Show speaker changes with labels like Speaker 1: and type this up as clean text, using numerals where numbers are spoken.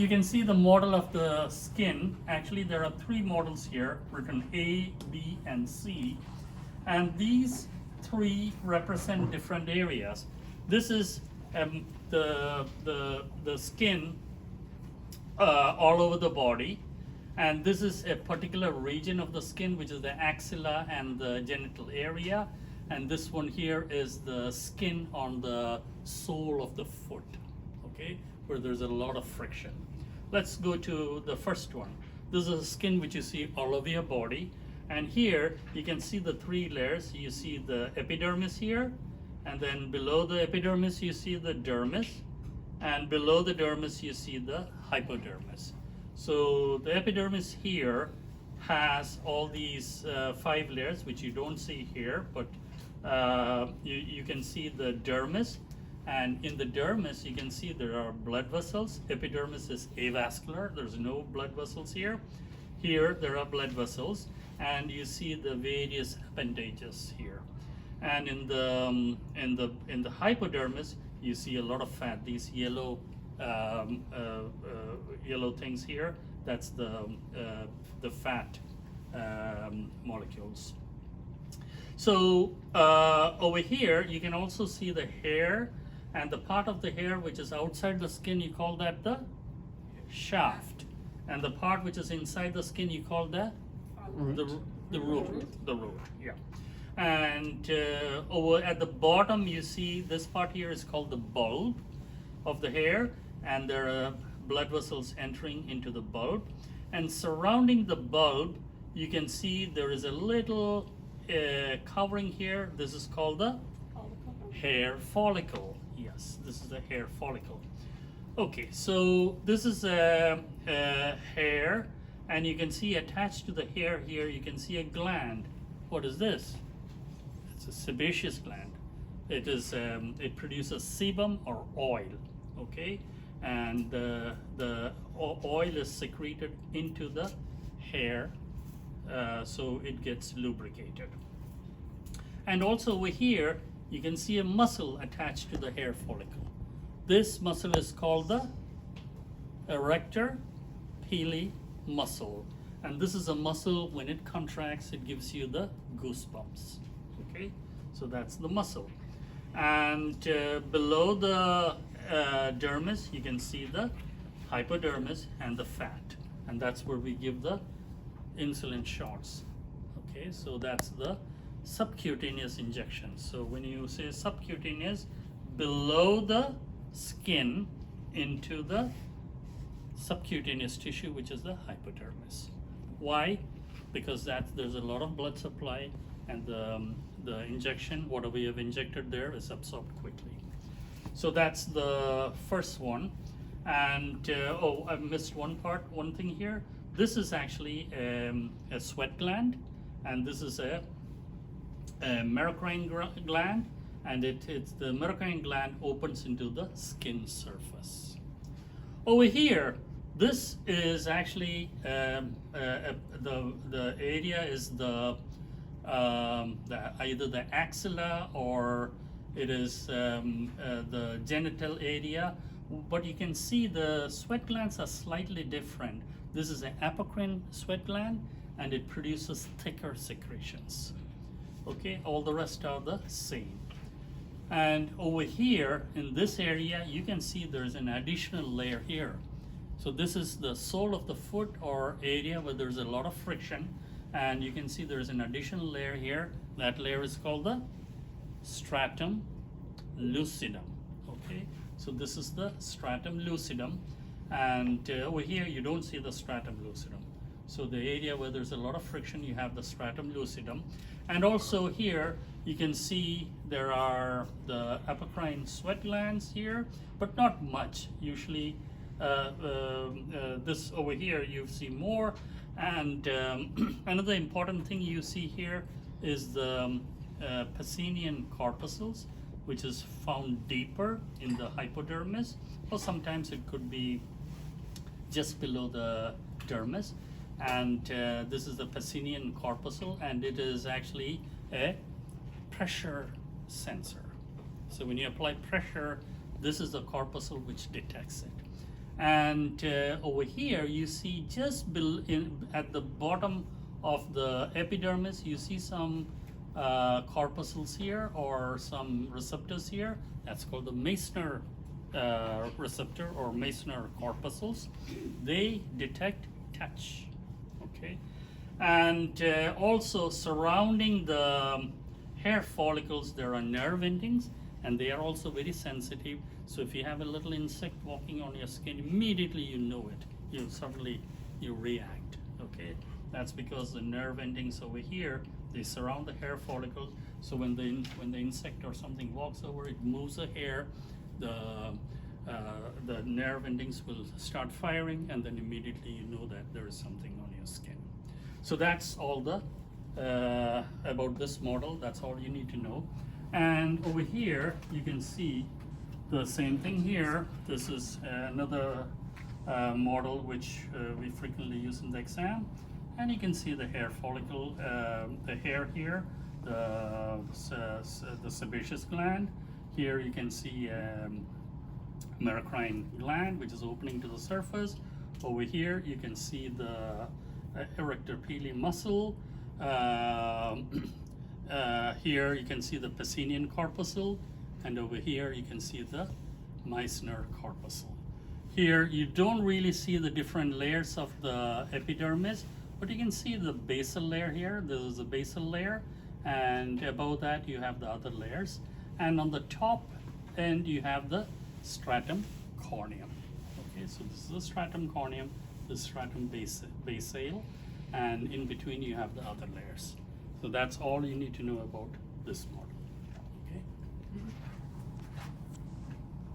Speaker 1: You can see the model of the skin. Actually, there are three models here written A, B, and C. And these three represent different areas. This is the skin all over the body. And this is a particular region of the skin, which is the axilla and the genital area. And this one here is the skin on the sole of the foot, okay, where there's a lot of friction. Let's go to the first one. This is the skin which you see all over your body. And here you can see the three layers. You see the epidermis here, and then below the epidermis you see the dermis, and below the dermis you see the hypodermis. So the epidermis here has all these 5 layers, which you don't see here, but you can see the dermis, and in the dermis you can see there are blood vessels. Epidermis is avascular, there's no blood vessels here. Here there are blood vessels, and you see the various appendages here. And in the hypodermis you see a lot of fat, these yellow yellow things here. That's the fat molecules. So over here you can also see the hair, and the part of the hair which is outside the skin, you call that the shaft, and the part which is inside the skin you call that the root. Yeah. And over at the bottom you see this part here is called the bulb of the hair, and there are blood vessels entering into the bulb, and surrounding the bulb you can see there is a little covering here. This is called the hair follicle. Yes, this is the hair follicle. Okay, so this is a hair, and you can see attached to the hair here you can see a gland. What is this? It's a sebaceous gland. It is it produces sebum or oil, okay, and the oil is secreted into the hair, so it gets lubricated. And also over here you can see a muscle attached to the hair follicle. This muscle is called the erector pili muscle, and this is a muscle, when it contracts it gives you the goosebumps, okay, so that's the muscle. And below the dermis you can see the hypodermis and the fat, and that's where we give the insulin shots, okay, so that's the subcutaneous injection. So when you say subcutaneous, below the skin into the subcutaneous tissue, which is the hypodermis. Why? Because there's a lot of blood supply, and the injection, whatever you have injected there, is absorbed quickly. So that's the first one. And oh, I missed one thing here. This is actually a sweat gland, and this is a merocrine gland, and it's the merocrine gland opens into the skin surface. Over here, this is actually the area is either the axilla or it is the genital area, but you can see the sweat glands are slightly different. This is an apocrine sweat gland, and it produces thicker secretions. Okay, all the rest are the same. And over here in this area you can see there's an additional layer here. So this is the sole of the foot, or area where there's a lot of friction, and you can see there's an additional layer here. That layer is called the stratum lucidum. Okay, so this is the stratum lucidum, and over here you don't see the stratum lucidum. So the area where there's a lot of friction, you have the stratum lucidum. And also here you can see there are the apocrine sweat glands here, but not much. Usually this over here you see more. And another important thing you see here is the Pacinian corpuscles, which is found deeper in the hypodermis, or sometimes it could be just below the dermis. And this is the Pacinian corpuscle, and it is actually a pressure sensor. So when you apply pressure, this is the corpuscle which detects it. And over here, you see just at the bottom of the epidermis, you see some corpuscles here or some receptors here. That's called the Meissner receptor or Meissner corpuscles. They detect touch. Okay, and also surrounding the hair follicles, there are nerve endings, and they are also very sensitive. So if you have a little insect walking on your skin, immediately you know it. You react. Okay, that's because the nerve endings over here, they surround the hair follicles. So when the insect or something walks over, it moves the hair. The nerve endings will start firing, and then immediately you know that there is something on your skin. So that's all the about this model. That's all you need to know. And over here you can see the same thing here. This is another model which we frequently use in the exam, and you can see the hair follicle, the hair here, the sebaceous gland. Here you can see merocrine gland, which is opening to the surface. Over here you can see the erector pili muscle. Here you can see the Pacinian corpuscle, and over here you can see the Meissner corpuscle. Here you don't really see the different layers of the epidermis, but you can see the basal layer here. This is the basal layer, and above that you have the other layers, and on the top end you have the stratum corneum. Okay, so this is the stratum corneum, the stratum basal, and in between you have the other layers. So that's all you need to know about this model.